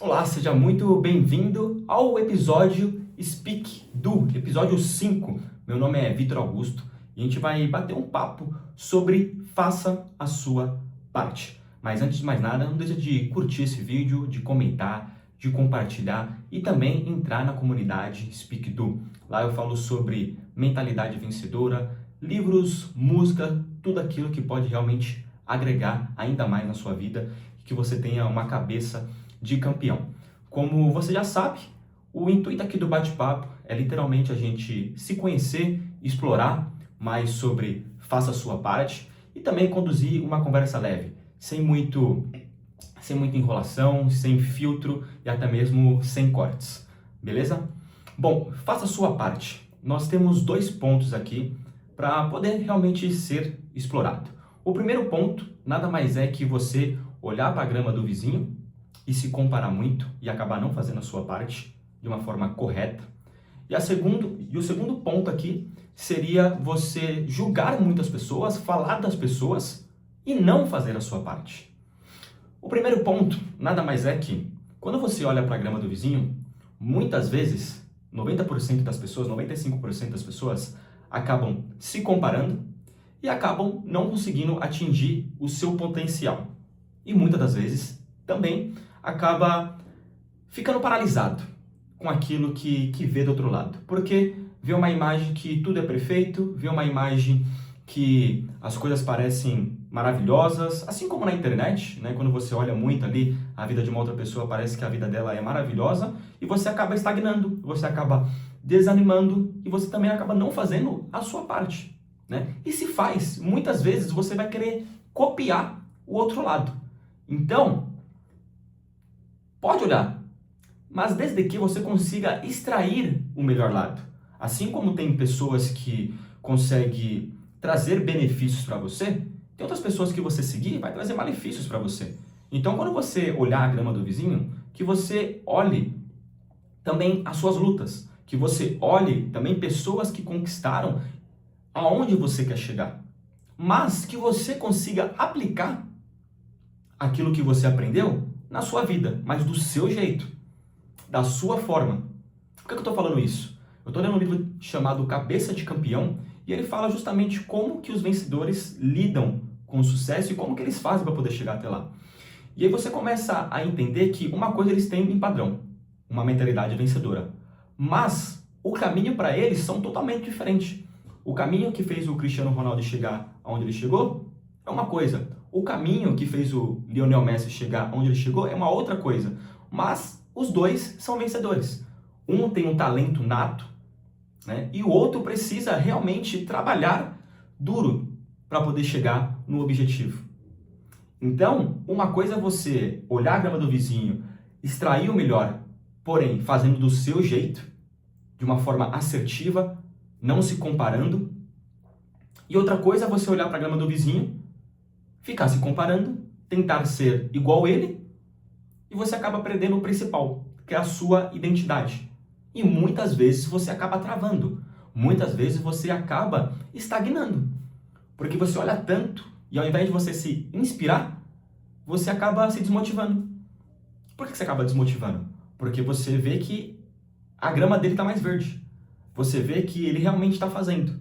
Olá, seja muito bem-vindo ao episódio Speak Do, episódio 5. Meu nome é Vitor Augusto e a gente vai bater um papo sobre faça a sua parte. Mas antes de mais nada, não deixa de curtir esse vídeo, de comentar, de compartilhar e também entrar na comunidade Speak Do. Lá eu falo sobre mentalidade vencedora, livros, música, tudo aquilo que pode realmente agregar ainda mais na sua vida e que você tenha uma cabeça de campeão. Como você já sabe, o intuito aqui do bate-papo é literalmente a gente se conhecer, explorar mais sobre faça a sua parte e também conduzir uma conversa leve, sem muita enrolação, sem filtro e até mesmo sem cortes, beleza? Bom, faça a sua parte. Nós temos dois pontos aqui para poder realmente ser explorado. O primeiro ponto nada mais é que você olhar para a grama do vizinho e se comparar muito e acabar não fazendo a sua parte de uma forma correta. E o segundo ponto aqui seria você julgar muitas pessoas, falar das pessoas e não fazer a sua parte. O primeiro ponto nada mais é que quando você olha para a grama do vizinho, muitas vezes 90% das pessoas, 95% das pessoas acabam se comparando e acabam não conseguindo atingir o seu potencial. E muitas das vezes também acaba ficando paralisado com aquilo que vê do outro lado. Porque vê uma imagem que tudo é perfeito, vê uma imagem que as coisas parecem maravilhosas, assim como na internet, né? Quando você olha muito ali a vida de uma outra pessoa, parece que a vida dela é maravilhosa e você acaba estagnando, você acaba desanimando e você também acaba não fazendo a sua parte, né? E se faz, muitas vezes você vai querer copiar o outro lado. Então, pode olhar, mas desde que você consiga extrair o melhor lado. Assim como tem pessoas que conseguem trazer benefícios para você, tem outras pessoas que você seguir vai trazer malefícios para você. Então, quando você olhar a grama do vizinho, que você olhe também as suas lutas, que você olhe também pessoas que conquistaram aonde você quer chegar, mas que você consiga aplicar aquilo que você aprendeu na sua vida, mas do seu jeito, da sua forma. Por que eu estou falando isso? Eu estou lendo um livro chamado Cabeça de Campeão e ele fala justamente como que os vencedores lidam com o sucesso e como que eles fazem para poder chegar até lá. E aí você começa a entender que uma coisa eles têm em padrão, uma mentalidade vencedora, mas o caminho para eles são totalmente diferentes. O caminho que fez o Cristiano Ronaldo chegar onde ele chegou é uma coisa. O caminho que fez o Lionel Messi chegar onde ele chegou é uma outra coisa. Mas os dois são vencedores. Um tem um talento nato, né? E o outro precisa realmente trabalhar duro para poder chegar no objetivo. Então, uma coisa é você olhar a grama do vizinho, extrair o melhor, porém fazendo do seu jeito, de uma forma assertiva, não se comparando. E outra coisa é você olhar para a grama do vizinho, ficar se comparando, tentar ser igual a ele, e você acaba perdendo o principal, que é a sua identidade. E muitas vezes você acaba travando, muitas vezes você acaba estagnando, porque você olha tanto e ao invés de você se inspirar, você acaba se desmotivando. Por que você acaba desmotivando? Porque você vê que a grama dele está mais verde, você vê que ele realmente está fazendo.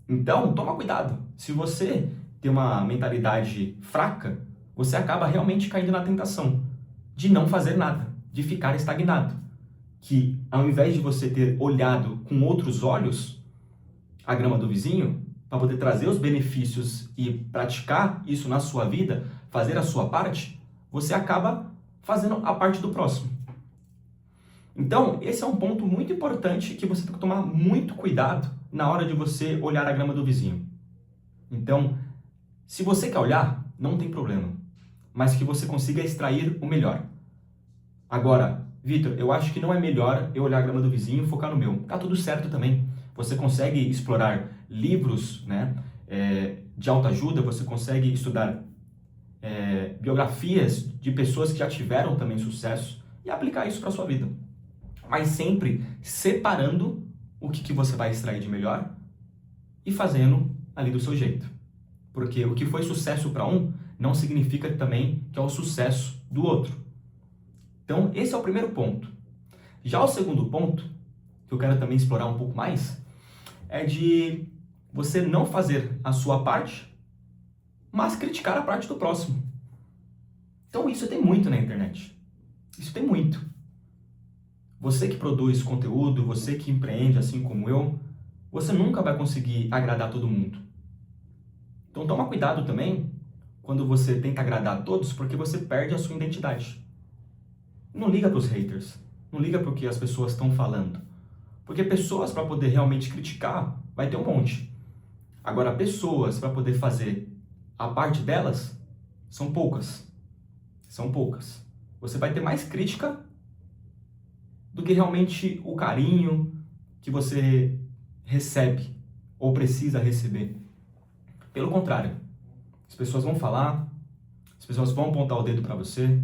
Então, toma cuidado. Se você tem uma mentalidade fraca, você acaba realmente caindo na tentação de não fazer nada, de ficar estagnado. Que ao invés de você ter olhado com outros olhos a grama do vizinho, para poder trazer os benefícios e praticar isso na sua vida, fazer a sua parte, você acaba fazendo a parte do próximo. Então, esse é um ponto muito importante que você tem que tomar muito cuidado na hora de você olhar a grama do vizinho. Então, se você quer olhar, não tem problema, mas que você consiga extrair o melhor. Agora, Vitor, eu acho que não é melhor eu olhar a grama do vizinho e focar no meu. Tá tudo certo também. Você consegue explorar livros, né, de autoajuda, você consegue estudar biografias de pessoas que já tiveram também sucesso e aplicar isso para sua vida. Mas sempre separando o que você vai extrair de melhor e fazendo ali do seu jeito. Porque o que foi sucesso para um não significa também que é o sucesso do outro. Então, esse é o primeiro ponto. Já o segundo ponto, que eu quero também explorar um pouco mais, é de você não fazer a sua parte, mas criticar a parte do próximo. Então, isso tem muito na internet. Isso tem muito. Você que produz conteúdo, você que empreende assim como eu, você nunca vai conseguir agradar todo mundo. Então toma cuidado também quando você tenta agradar a todos, porque você perde a sua identidade. Não liga para os haters, não liga para o que as pessoas estão falando. Porque pessoas para poder realmente criticar, vai ter um monte. Agora, pessoas para poder fazer a parte delas, são poucas. São poucas. Você vai ter mais crítica do que realmente o carinho que você recebe ou precisa receber. Pelo contrário, as pessoas vão falar, as pessoas vão apontar o dedo para você,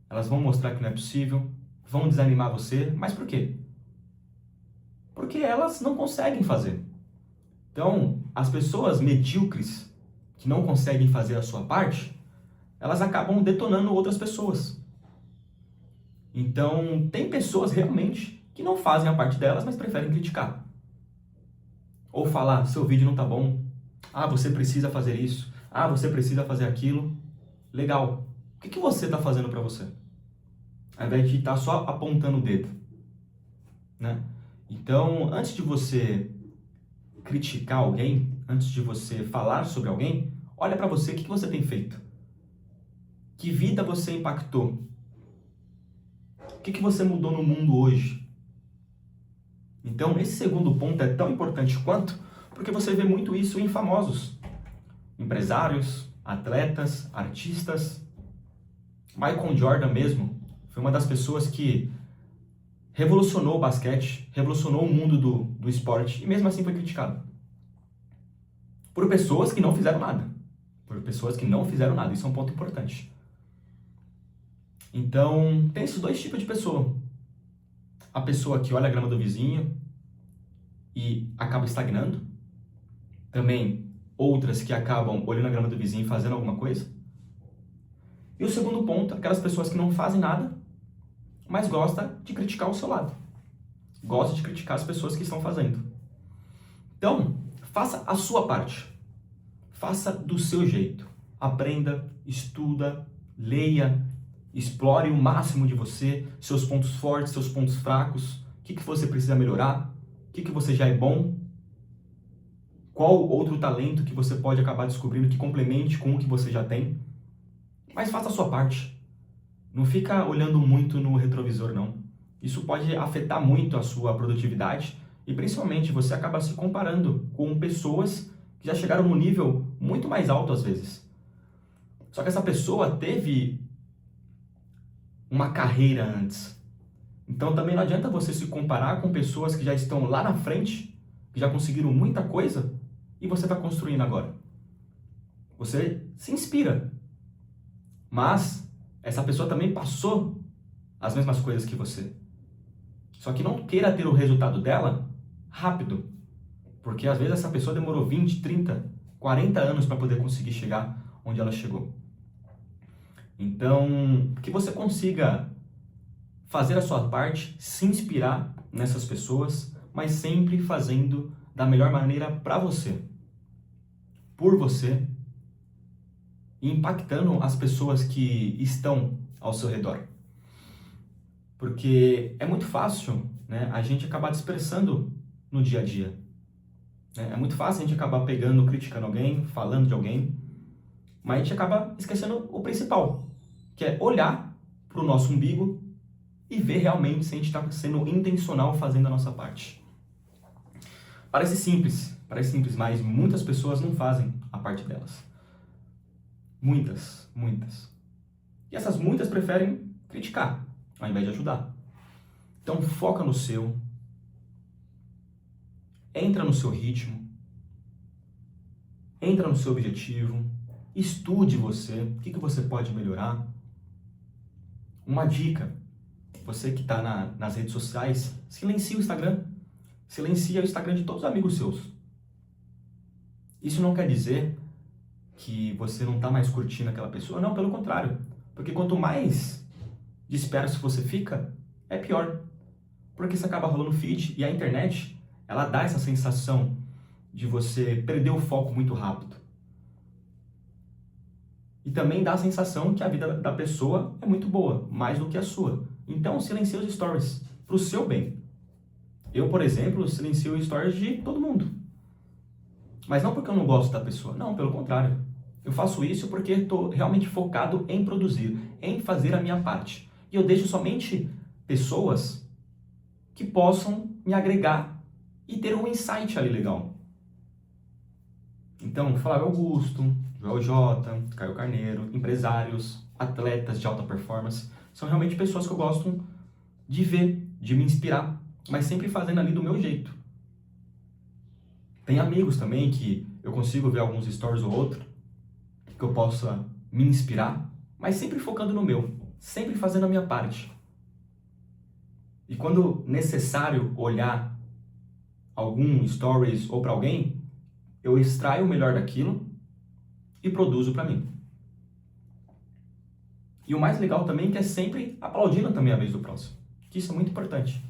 elas vão mostrar que não é possível, vão desanimar você, mas por quê? Porque elas não conseguem fazer. Então, as pessoas medíocres que não conseguem fazer a sua parte, elas acabam detonando outras pessoas. Então, tem pessoas realmente que não fazem a parte delas, mas preferem criticar. Ou falar, seu vídeo não tá bom. Ah, você precisa fazer isso. Ah, você precisa fazer aquilo. Legal. O que você está fazendo para você? Ao invés de estar só apontando o dedo, né? Então, antes de você criticar alguém, antes de você falar sobre alguém, olha para você, o que você tem feito? Que vida você impactou? O que você mudou no mundo hoje? Então, esse segundo ponto é tão importante quanto, porque você vê muito isso em famosos, empresários, atletas, artistas. Michael Jordan mesmo foi uma das pessoas que revolucionou o basquete, revolucionou o mundo do esporte e mesmo assim foi criticado. Por pessoas que não fizeram nada. Por pessoas que não fizeram nada. Isso é um ponto importante. Então, tem esses dois tipos de pessoa. A pessoa que olha a grama do vizinho e acaba estagnando. Também outras que acabam olhando a grama do vizinho e fazendo alguma coisa. E o segundo ponto, aquelas pessoas que não fazem nada, mas gostam de criticar o seu lado. Gosta de criticar as pessoas que estão fazendo. Então, faça a sua parte. Faça do seu jeito. Aprenda, estuda, leia, explore o máximo de você, seus pontos fortes, seus pontos fracos, o que você precisa melhorar, o que você já é bom, qual outro talento que você pode acabar descobrindo que complemente com o que você já tem. Mas faça a sua parte. Não fica olhando muito no retrovisor, não. Isso pode afetar muito a sua produtividade e principalmente você acaba se comparando com pessoas que já chegaram num nível muito mais alto às vezes. Só que essa pessoa teve uma carreira antes. Então também não adianta você se comparar com pessoas que já estão lá na frente, que já conseguiram muita coisa e você está construindo agora. Você se inspira. Mas essa pessoa também passou as mesmas coisas que você. Só que não queira ter o resultado dela rápido. Porque às vezes essa pessoa demorou 20, 30, 40 anos para poder conseguir chegar onde ela chegou. Então, que você consiga fazer a sua parte, se inspirar nessas pessoas, mas sempre fazendo da melhor maneira para você. Por você. E impactando as pessoas que estão ao seu redor. Porque é muito fácil, né, a gente acabar dispersando no dia a dia. É muito fácil a gente acabar pegando, criticando alguém, falando de alguém, mas a gente acaba esquecendo o principal, que é olhar para o nosso umbigo e ver realmente se a gente está sendo intencional fazendo a nossa parte. Parece simples, mas muitas pessoas não fazem a parte delas. Muitas. E essas muitas preferem criticar, ao invés de ajudar. Então foca no seu, entra no seu ritmo, entra no seu objetivo, estude você, o que você pode melhorar. Uma dica, você que está nas redes sociais, silencia o Instagram. Silencia o Instagram de todos os amigos seus. Isso não quer dizer que você não está mais curtindo aquela pessoa, não, pelo contrário. Porque quanto mais de espera se você fica, é pior. Porque você acaba rolando feed e a internet, ela dá essa sensação de você perder o foco muito rápido. E também dá a sensação que a vida da pessoa é muito boa, mais do que a sua. Então, silencie os stories, para o seu bem. Eu, por exemplo, silencio os stories de todo mundo. Mas não porque eu não gosto da pessoa, não, pelo contrário. Eu faço isso porque estou realmente focado em produzir, em fazer a minha parte. E eu deixo somente pessoas que possam me agregar e ter um insight ali legal. Então, Flávio Augusto, Joel J, Caio Carneiro, empresários, atletas de alta performance, são realmente pessoas que eu gosto de ver, de me inspirar, mas sempre fazendo ali do meu jeito. Tem amigos também que eu consigo ver alguns stories ou outro, que eu possa me inspirar, mas sempre focando no meu, sempre fazendo a minha parte. E quando necessário olhar algum stories ou para alguém, eu extraio o melhor daquilo e produzo para mim. E o mais legal também é que é sempre aplaudindo também a vez do próximo. Que isso é muito importante.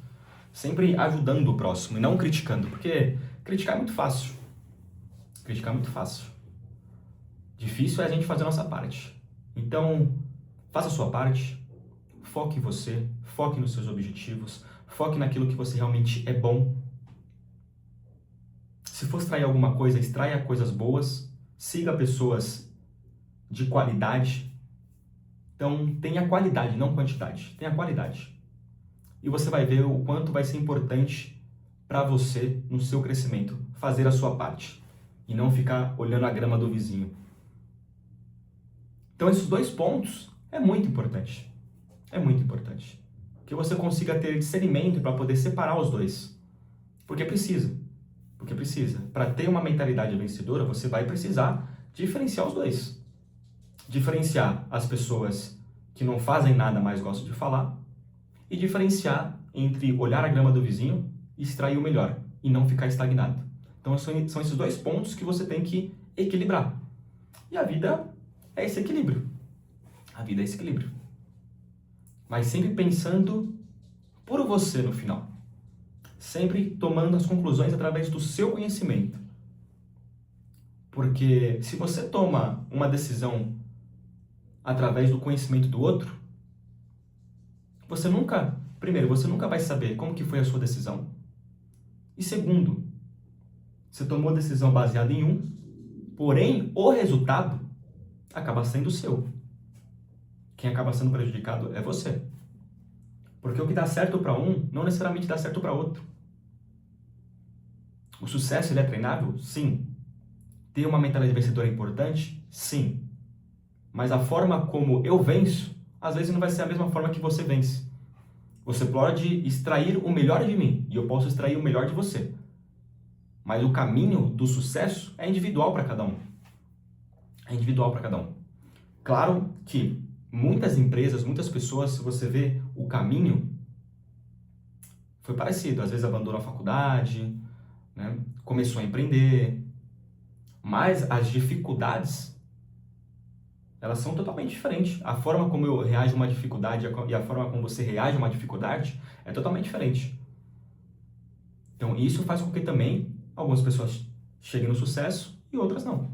Sempre ajudando o próximo e não criticando, porque criticar é muito fácil. Criticar é muito fácil. Difícil é a gente fazer a nossa parte. Então, faça a sua parte, foque em você, foque nos seus objetivos, foque naquilo que você realmente é bom. Se for extrair alguma coisa, extraia coisas boas, siga pessoas de qualidade. Então, tenha qualidade, não quantidade, tenha qualidade. E você vai ver o quanto vai ser importante para você, no seu crescimento, fazer a sua parte e não ficar olhando a grama do vizinho. Então, esses 2 pontos é muito importante. É muito importante. Que você consiga ter discernimento para poder separar os dois. Porque precisa. Porque precisa. Para ter uma mentalidade vencedora, você vai precisar diferenciar os dois. Diferenciar as pessoas que não fazem nada, mas gostam de falar, e diferenciar entre olhar a grama do vizinho e extrair o melhor, e não ficar estagnado. Então são esses 2 pontos que você tem que equilibrar. E a vida é esse equilíbrio. A vida é esse equilíbrio. Mas sempre pensando por você no final. Sempre tomando as conclusões através do seu conhecimento. Porque se você toma uma decisão através do conhecimento do outro, você nunca vai saber como que foi a sua decisão. E segundo, você tomou a decisão baseada em um, porém o resultado acaba sendo seu. Quem acaba sendo prejudicado é você. Porque o que dá certo para um não necessariamente dá certo para outro. O sucesso ele é treinável? Sim. Ter uma mentalidade vencedora é importante? Sim. Mas a forma como eu venço, às vezes não vai ser a mesma forma que você vence. Você pode extrair o melhor de mim e eu posso extrair o melhor de você. Mas o caminho do sucesso é individual para cada um. É individual para cada um. Claro que muitas empresas, muitas pessoas, se você vê o caminho, foi parecido. Às vezes abandonou a faculdade, né? Começou a empreender. Mas as dificuldades, elas são totalmente diferentes. A forma como eu reajo a uma dificuldade e a forma como você reage a uma dificuldade é totalmente diferente. Então isso faz com que também algumas pessoas cheguem no sucesso e outras não.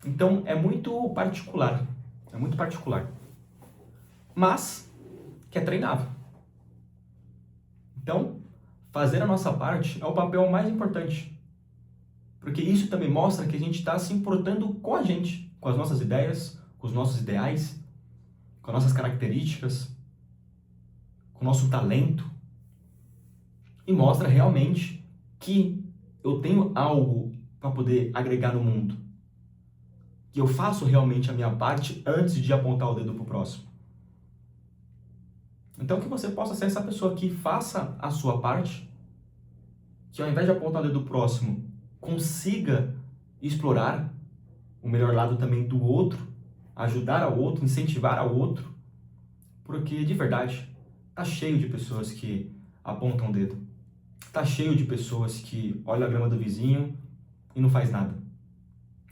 Então é muito particular. É muito particular. Mas que é treinável. Então, fazer a nossa parte é o papel mais importante. Porque isso também mostra que a gente está se importando com a gente, com as nossas ideias, com os nossos ideais, com as nossas características, com o nosso talento. E mostra realmente que eu tenho algo para poder agregar no mundo. Que eu faço realmente a minha parte antes de apontar o dedo para o próximo. Então que você possa ser essa pessoa que faça a sua parte, que ao invés de apontar o dedo próximo, consiga explorar o melhor lado também do outro, ajudar ao outro, incentivar ao outro, porque de verdade tá cheio de pessoas que apontam o dedo, tá cheio de pessoas que olham a grama do vizinho e não faz nada,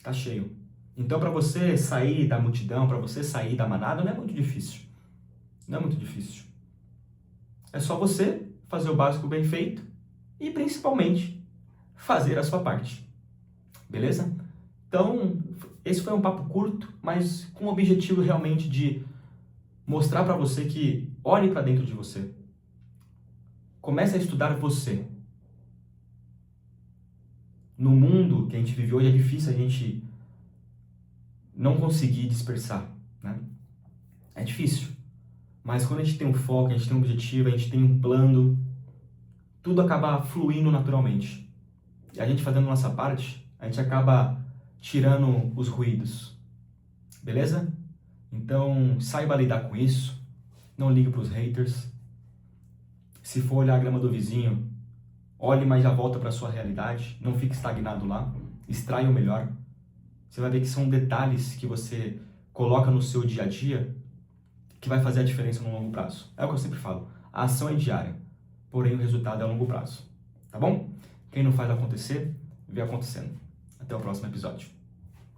tá cheio. Então para você sair da multidão, para você sair da manada não é muito difícil, Não é muito difícil. É só você fazer o básico bem feito e, principalmente, fazer a sua parte. Beleza? Então, esse foi um papo curto, mas com o objetivo realmente de mostrar para você que olhe para dentro de você. Comece a estudar você. No mundo que a gente vive hoje é difícil a gente não conseguir dispersar, né? É difícil. Mas quando a gente tem um foco, a gente tem um objetivo, a gente tem um plano, tudo acaba fluindo naturalmente. E a gente fazendo a nossa parte, a gente acaba tirando os ruídos. Beleza? Então, saiba lidar com isso. Não ligue para os haters. Se for olhar a grama do vizinho, olhe, mas já volta para a sua realidade. Não fique estagnado lá. Extraia o melhor. Você vai ver que são detalhes que você coloca no seu dia a dia que vai fazer a diferença no longo prazo. É o que eu sempre falo. A ação é diária, porém o resultado é a longo prazo. Tá bom? Quem não faz acontecer, vê acontecendo. Até o próximo episódio.